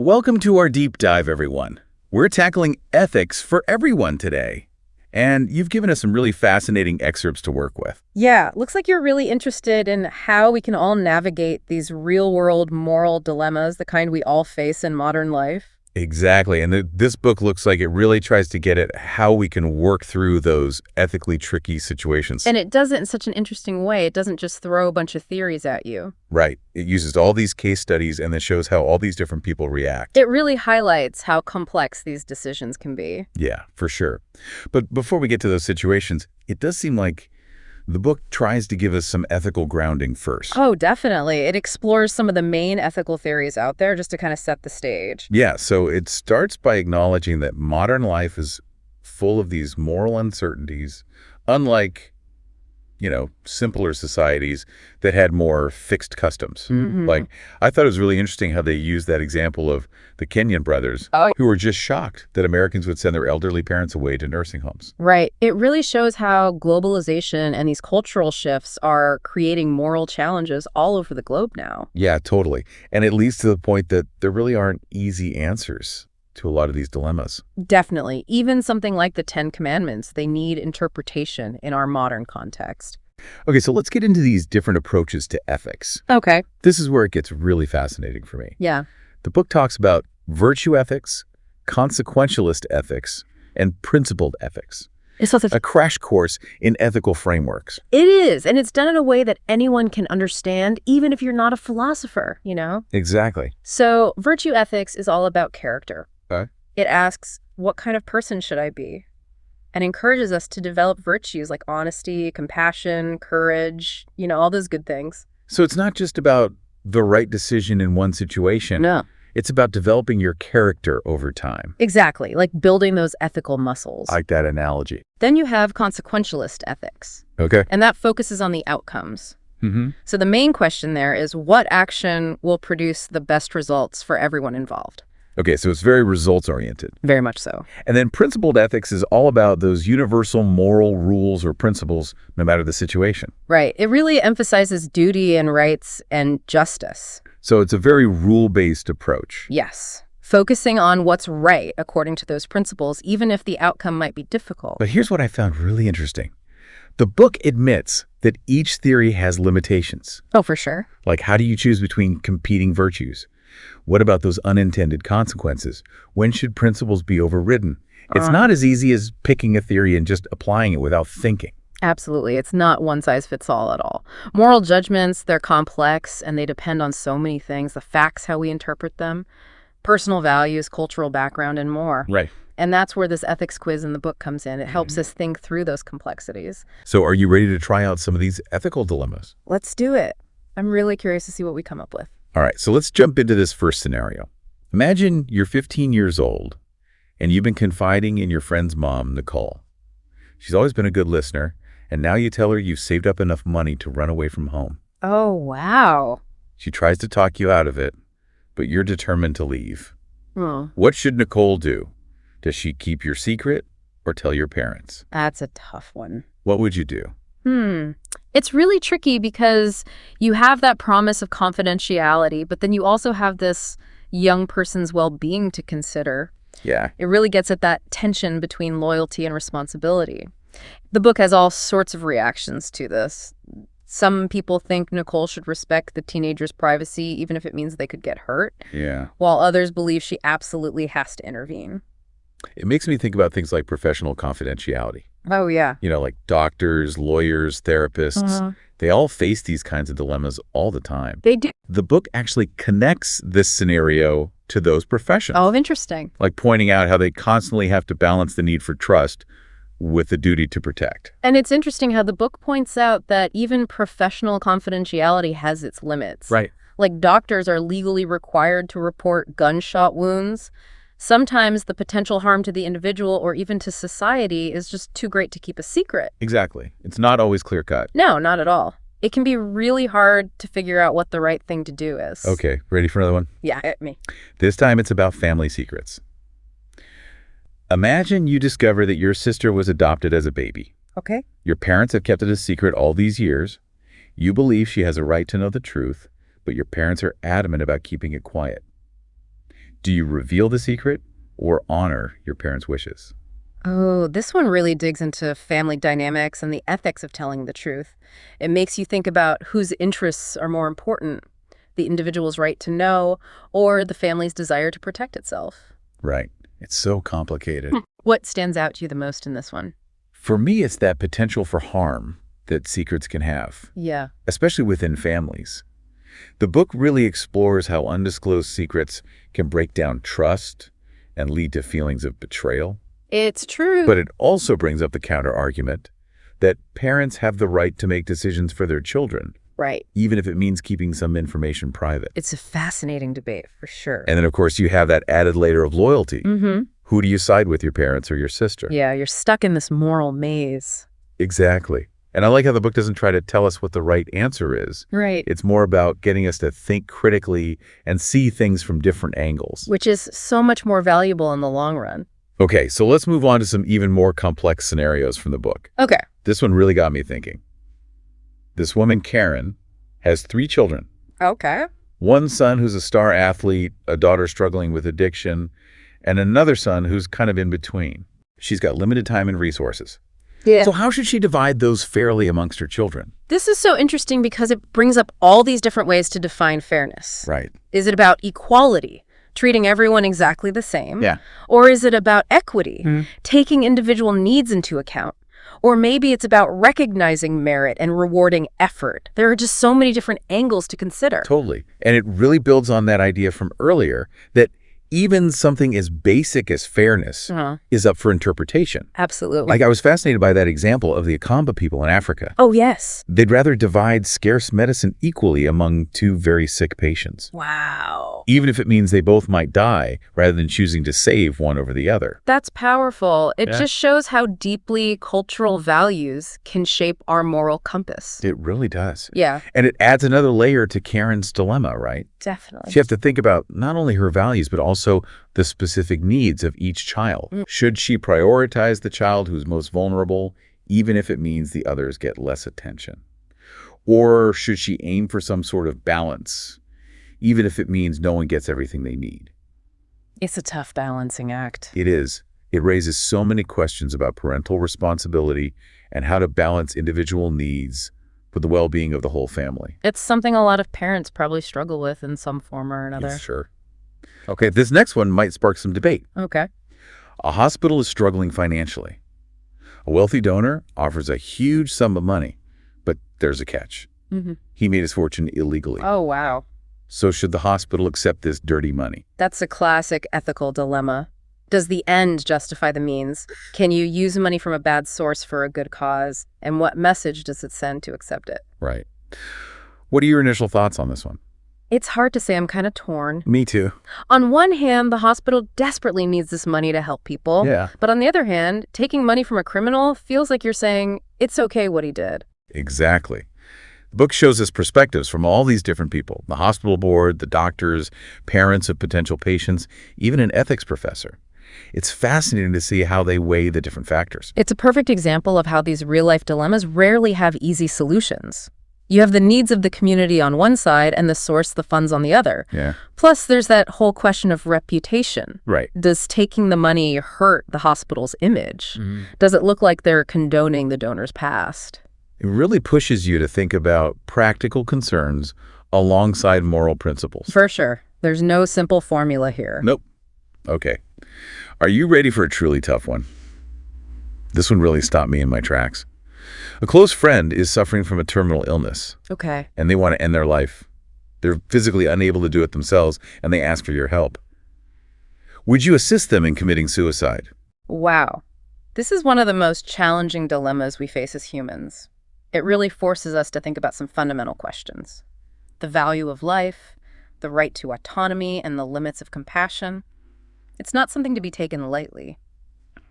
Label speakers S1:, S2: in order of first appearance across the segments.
S1: Welcome to our deep dive, everyone. We're tackling ethics for everyone today. And you've given us some really fascinating excerpts to work with.
S2: Yeah, looks like you're really interested in how we can all navigate these real-world moral dilemmas, the kind we all face in modern life.
S1: Exactly. And this book looks like it really tries to get at how we can work through those ethically tricky situations.
S2: And it does it in such an interesting way. It doesn't just throw a bunch of theories at you.
S1: Right. It uses all these case studies and then shows how all these different people react.
S2: It really highlights how complex these decisions can be.
S1: Yeah, for sure. But before we get to those situations, it does seem like the book tries to give us some ethical grounding first.
S2: Oh, definitely. It explores some of the main ethical theories out there just to kind of set the stage.
S1: Yeah, so it starts by acknowledging that modern life is full of these moral uncertainties, unlike, simpler societies that had more fixed customs.
S2: Mm-hmm.
S1: Like, I thought it was really interesting how they used that example of the Kenyan brothers who were just shocked that Americans would send their elderly parents away to nursing homes.
S2: Right. It really shows how globalization and these cultural shifts are creating moral challenges all over the globe now.
S1: Yeah, totally. And it leads to the point that there really aren't easy answers to a lot of these dilemmas.
S2: Definitely. Even something like the Ten Commandments, they need interpretation in our modern context.
S1: Okay, so let's get into these different approaches to ethics.
S2: Okay.
S1: This is where it gets really fascinating for me.
S2: Yeah.
S1: The book talks about virtue ethics, consequentialist ethics, and principled ethics.
S2: It's
S1: A crash course in ethical frameworks.
S2: It is, and it's done in a way that anyone can understand, even if you're not a philosopher,
S1: Exactly.
S2: So virtue ethics is all about character.
S1: Okay.
S2: It asks, what kind of person should I be? And encourages us to develop virtues like honesty, compassion, courage, all those good things.
S1: So it's not just about the right decision in one situation.
S2: No.
S1: It's about developing your character over time.
S2: Exactly, like building those ethical muscles.
S1: I like that analogy.
S2: Then you have consequentialist ethics,
S1: Okay.
S2: and that focuses on the outcomes.
S1: Mm-hmm.
S2: So the main question there is, what action will produce the best results for everyone involved?
S1: Okay, so it's very results-oriented.
S2: Very much so.
S1: And then principled ethics is all about those universal moral rules or principles, no matter the situation.
S2: Right. It really emphasizes duty and rights and justice.
S1: So it's a very rule-based approach.
S2: Yes. Focusing on what's right according to those principles, even if the outcome might be difficult.
S1: But here's what I found really interesting. The book admits that each theory has limitations.
S2: Oh, for sure.
S1: Like, how do you choose between competing virtues? What about those unintended consequences? When should principles be overridden? It's not as easy as picking a theory and just applying it without thinking.
S2: Absolutely. It's not one size fits all at all. Moral judgments, they're complex and they depend on so many things, the facts, how we interpret them, personal values, cultural background, and more.
S1: Right.
S2: And that's where this ethics quiz in the book comes in. It helps us think through those complexities.
S1: So are you ready to try out some of these ethical dilemmas?
S2: Let's do it. I'm really curious to see what we come up with.
S1: All right, so let's jump into this first scenario. Imagine you're 15 years old and you've been confiding in your friend's mom, Nicole. She's always been a good listener, and now you tell her you've saved up enough money to run away from home.
S2: Oh, wow.
S1: She tries to talk you out of it, but you're determined to leave.
S2: Oh,
S1: What should Nicole do? Does she keep your secret or tell your parents?
S2: that's a tough one.
S1: What would you do?
S2: It's really tricky because you have that promise of confidentiality, but then you also have this young person's well-being to consider.
S1: Yeah.
S2: It really gets at that tension between loyalty and responsibility. The book has all sorts of reactions to this. Some people think Nicole should respect the teenager's privacy, even if it means they could get hurt,
S1: Yeah.
S2: while others believe she absolutely has to intervene.
S1: It makes me think about things like professional confidentiality.
S2: Oh, yeah.
S1: Like doctors, lawyers, therapists. They all face these kinds of dilemmas all the time.
S2: They do.
S1: The book actually connects this scenario to those professions.
S2: Oh, interesting.
S1: Like pointing out how they constantly have to balance the need for trust with the duty to protect.
S2: And it's interesting how the book points out that even professional confidentiality has its limits.
S1: Right.
S2: Like doctors are legally required to report gunshot wounds. Sometimes the potential harm to the individual or even to society is just too great to keep a secret.
S1: Exactly. It's not always clear-cut.
S2: No, not at all. It can be really hard to figure out what the right thing to do is.
S1: Okay, ready for another one?
S2: Yeah, hit me.
S1: This time it's about family secrets. Imagine you discover that your sister was adopted as a baby.
S2: Okay.
S1: Your parents have kept it a secret all these years. You believe she has a right to know the truth, but your parents are adamant about keeping it quiet. Do you reveal the secret or honor your parents' wishes?
S2: Oh, this one really digs into family dynamics and the ethics of telling the truth. It makes you think about whose interests are more important, the individual's right to know or the family's desire to protect itself.
S1: Right. It's so complicated.
S2: What stands out to you the most in this one?
S1: For me, it's that potential for harm that secrets can have,
S2: Yeah.
S1: especially within families. The book really explores how undisclosed secrets can break down trust and lead to feelings of betrayal.
S2: It's true.
S1: But it also brings up the counter-argument that parents have the right to make decisions for their children,
S2: Right.
S1: even if it means keeping some information private.
S2: It's a fascinating debate, for sure.
S1: And then, of course, you have that added layer of loyalty.
S2: Mm-hmm.
S1: Who do you side with, your parents or your sister?
S2: Yeah, you're stuck in this moral maze.
S1: Exactly. And I like how the book doesn't try to tell us what the right answer is.
S2: Right.
S1: It's more about getting us to think critically and see things from different angles.
S2: Which is so much more valuable in the long run.
S1: Okay, so let's move on to some even more complex scenarios from the book.
S2: Okay.
S1: This one really got me thinking. This woman, Karen, has 3 children.
S2: Okay.
S1: One son who's a star athlete, a daughter struggling with addiction, and another son who's kind of in between. She's got limited time and resources.
S2: Yeah.
S1: So how should she divide those fairly amongst her children?
S2: This is so interesting because it brings up all these different ways to define fairness.
S1: Right.
S2: Is it about equality, treating everyone exactly the same?
S1: Yeah.
S2: Or is it about equity, taking individual needs into account? Or maybe it's about recognizing merit and rewarding effort. There are just so many different angles to consider.
S1: Totally. And it really builds on that idea from earlier that even something as basic as fairness is up for interpretation.
S2: Absolutely.
S1: Like, I was fascinated by that example of the Akamba people in Africa.
S2: Oh, yes.
S1: They'd rather divide scarce medicine equally among 2 very sick patients,
S2: Wow.
S1: even if it means they both might die, rather than choosing to save one over the other.
S2: That's powerful. It
S1: Yeah.
S2: just shows how deeply cultural values can shape our moral compass.
S1: It really does.
S2: Yeah,
S1: And it adds another layer to Karen's dilemma, right?
S2: definitely.
S1: She has to think about not only her values, but also the specific needs of each child. Should she prioritize the child who's most vulnerable, even if it means the others get less attention? Or should she aim for some sort of balance, even if it means no one gets everything they need?
S2: It's a tough balancing act.
S1: It is. It raises so many questions about parental responsibility and how to balance individual needs with the well-being of the whole family.
S2: It's something a lot of parents probably struggle with in some form or another.
S1: Sure. Okay, this next one might spark some debate.
S2: Okay.
S1: A hospital is struggling financially. A wealthy donor offers a huge sum of money, but there's a catch. He made his fortune illegally.
S2: Oh, wow.
S1: So should the hospital accept this dirty money?
S2: That's a classic ethical dilemma. Does the end justify the means? Can you use money from a bad source for a good cause? And what message does it send to accept it?
S1: Right. What are your initial thoughts on this one?
S2: It's hard to say. I'm kind of torn.
S1: Me too.
S2: On one hand, the hospital desperately needs this money to help people.
S1: Yeah.
S2: But on the other hand, taking money from a criminal feels like you're saying, it's okay what he did.
S1: Exactly. The book shows us perspectives from all these different people: the hospital board, the doctors, parents of potential patients, even an ethics professor. It's fascinating to see how they weigh the different factors.
S2: It's a perfect example of how these real-life dilemmas rarely have easy solutions. You have the needs of the community on one side and the source, the funds, on the other.
S1: Yeah.
S2: Plus, there's that whole question of reputation.
S1: Right.
S2: Does taking the money hurt the hospital's image? Does it look like they're condoning the donor's past?
S1: It really pushes you to think about practical concerns alongside moral principles.
S2: For sure. There's no simple formula here.
S1: Nope. Okay. Are you ready for a truly tough one? This one really stopped me in my tracks. A close friend is suffering from a terminal illness,
S2: Okay.
S1: and they want to end their life. They're physically unable to do it themselves, and they ask for your help. Would you assist them in committing suicide?
S2: Wow. This is one of the most challenging dilemmas we face as humans. It really forces us to think about some fundamental questions. The value of life, the right to autonomy, and the limits of compassion. It's not something to be taken lightly.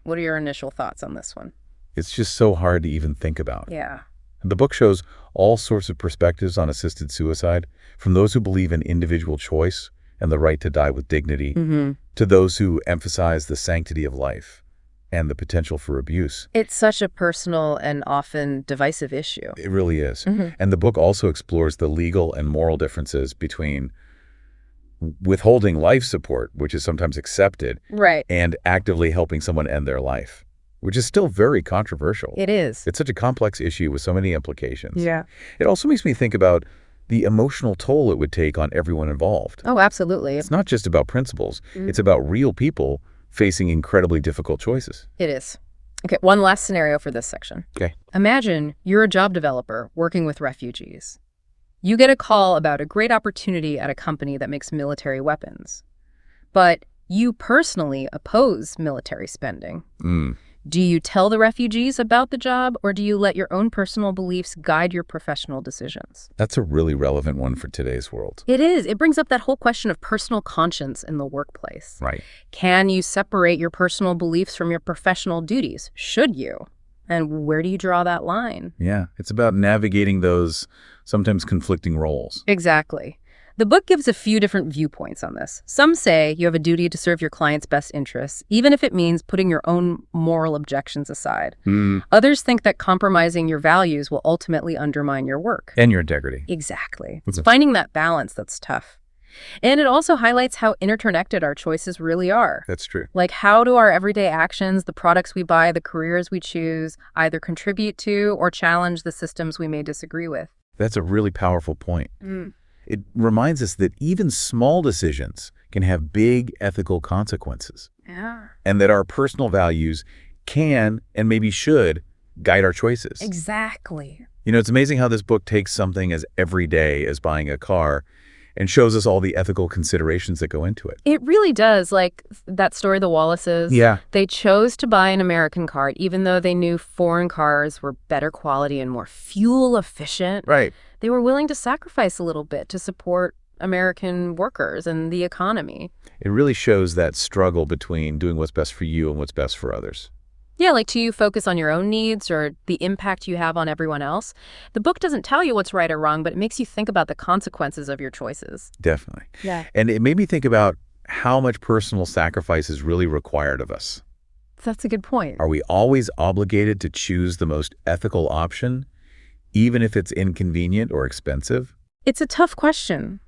S2: What are your initial thoughts on this one?
S1: It's just so hard to even think about.
S2: Yeah.
S1: The book shows all sorts of perspectives on assisted suicide, from those who believe in individual choice and the right to die with dignity, to those who emphasize the sanctity of life and the potential for abuse.
S2: It's such a personal and often divisive issue.
S1: It really is. And the book also explores the legal and moral differences between withholding life support, which is sometimes accepted,
S2: Right.
S1: and actively helping someone end their life, which is still very controversial.
S2: It is.
S1: It's such a complex issue with so many implications.
S2: Yeah.
S1: It also makes me think about the emotional toll it would take on everyone involved.
S2: Oh, absolutely.
S1: It's not just about principles. It's about real people facing incredibly difficult choices.
S2: It is. Okay, one last scenario for this section.
S1: Okay.
S2: Imagine you're a job developer working with refugees. You get a call about a great opportunity at a company that makes military weapons. But you personally oppose military spending. Do you tell the refugees about the job, or do you let your own personal beliefs guide your professional decisions?
S1: That's a really relevant one for today's world.
S2: It is. It brings up that whole question of personal conscience in the workplace.
S1: Right.
S2: Can you separate your personal beliefs from your professional duties? Should you? And where do you draw that line?
S1: Yeah, it's about navigating those sometimes conflicting roles.
S2: Exactly. The book gives a few different viewpoints on this. Some say you have a duty to serve your client's best interests, even if it means putting your own moral objections aside. Others think that compromising your values will ultimately undermine your work.
S1: And your integrity.
S2: Exactly. It's finding that balance that's tough. And it also highlights how interconnected our choices really are.
S1: That's true.
S2: Like, how do our everyday actions, the products we buy, the careers we choose, either contribute to or challenge the systems we may disagree with?
S1: That's a really powerful point. It reminds us that even small decisions can have big ethical consequences.
S2: Yeah.
S1: And that our personal values can and maybe should guide our choices.
S2: Exactly.
S1: You know, it's amazing how this book takes something as everyday as buying a car and shows us all the ethical considerations that go into it.
S2: It really does. Like that story, the Wallaces.
S1: Yeah.
S2: They chose to buy an American car, even though they knew foreign cars were better quality and more fuel efficient.
S1: Right.
S2: They were willing to sacrifice a little bit to support American workers and the economy.
S1: It really shows that struggle between doing what's best for you and what's best for others.
S2: Yeah, like, do you focus on your own needs or the impact you have on everyone else? The book doesn't tell you what's right or wrong, but it makes you think about the consequences of your choices.
S1: Definitely.
S2: Yeah.
S1: And it made me think about how much personal sacrifice is really required of us.
S2: That's a good point.
S1: Are we always obligated to choose the most ethical option, even if it's inconvenient or expensive?
S2: It's a tough question.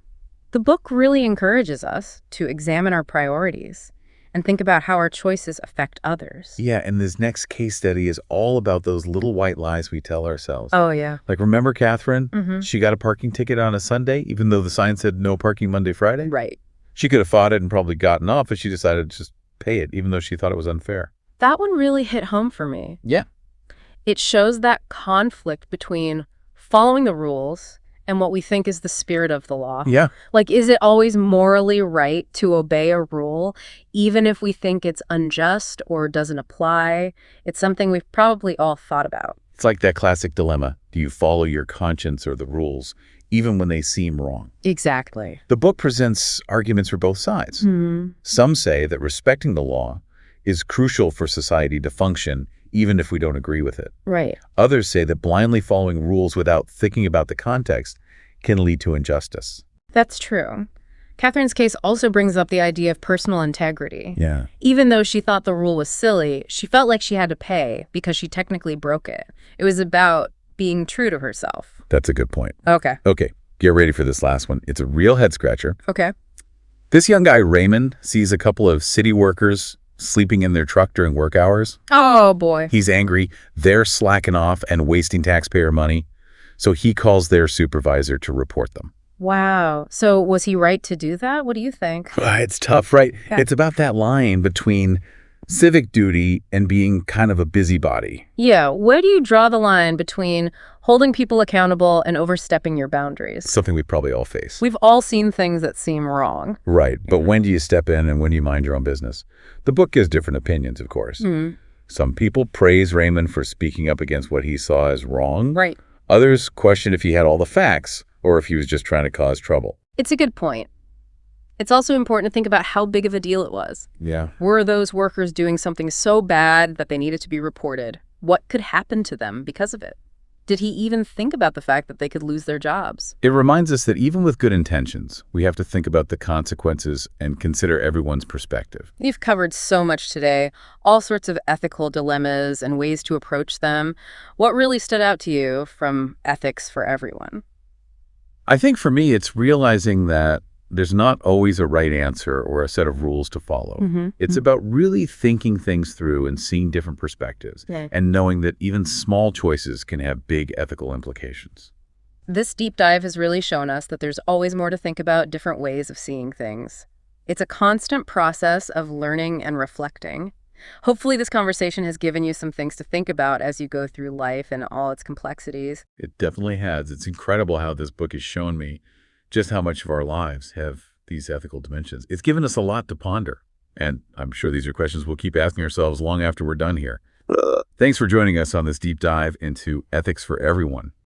S2: The book really encourages us to examine our priorities and think about how our choices affect others.
S1: Yeah, and this next case study is all about those little white lies we tell ourselves.
S2: Oh, yeah.
S1: Like, remember Catherine? She got a parking ticket on a Sunday, even though the sign said no parking Monday, Friday?
S2: Right.
S1: She could have fought it and probably gotten off, but she decided to just pay it, even though she thought it was unfair.
S2: That one really hit home for me.
S1: Yeah.
S2: It shows that conflict between following the rules and what we think is the spirit of the law.
S1: Yeah.
S2: Like, is it always morally right to obey a rule, even if we think it's unjust or doesn't apply? It's something we've probably all thought about.
S1: It's like that classic dilemma. Do you follow your conscience or the rules, even when they seem wrong?
S2: Exactly.
S1: The book presents arguments for both sides. Some say that respecting the law is crucial for society to function, even if we don't agree with it.
S2: Right.
S1: Others say that blindly following rules without thinking about the context can lead to injustice.
S2: That's true. Catherine's case also brings up the idea of personal integrity.
S1: Yeah.
S2: Even though she thought the rule was silly, she felt like she had to pay because she technically broke it. It was about being true to herself.
S1: That's a good point.
S2: Okay.
S1: Okay, get ready for this last one. It's a real head scratcher.
S2: Okay.
S1: This young guy, Raymond, sees a couple of city workers sleeping in their truck during work hours.
S2: Oh, boy.
S1: He's angry. They're slacking off and wasting taxpayer money. So he calls their supervisor to report them.
S2: Wow. So was he right to do that? What do you think?
S1: It's tough, right?
S2: Yeah.
S1: It's about that line between civic duty and being kind of a busybody.
S2: Yeah. Where do you draw the line between holding people accountable and overstepping your boundaries?
S1: Something we probably all face.
S2: We've all seen things that seem wrong.
S1: Right. But when do you step in and when do you mind your own business? The book gives different opinions, of course. Some people praise Raymond for speaking up against what he saw as wrong.
S2: Right.
S1: Others question if he had all the facts or if he was just trying to cause trouble.
S2: It's a good point. It's also important to think about how big of a deal it was.
S1: Yeah.
S2: Were those workers doing something so bad that they needed to be reported? What could happen to them because of it? Did he even think about the fact that they could lose their jobs?
S1: It reminds us that even with good intentions, we have to think about the consequences and consider everyone's perspective.
S2: We've covered so much today, all sorts of ethical dilemmas and ways to approach them. What really stood out to you from Ethics for Everyone?
S1: I think for me, it's realizing that there's not always a right answer or a set of rules to follow. It's about really thinking things through and seeing different perspectives, and knowing that even small choices can have big ethical implications.
S2: This deep dive has really shown us that there's always more to think about, different ways of seeing things. It's a constant process of learning and reflecting. Hopefully this conversation has given you some things to think about as you go through life and all its complexities.
S1: It definitely has. It's incredible how this book has shown me just how much of our lives have these ethical dimensions. It's given us a lot to ponder, and I'm sure these are questions we'll keep asking ourselves long after we're done here. Thanks for joining us on this deep dive into ethics for everyone.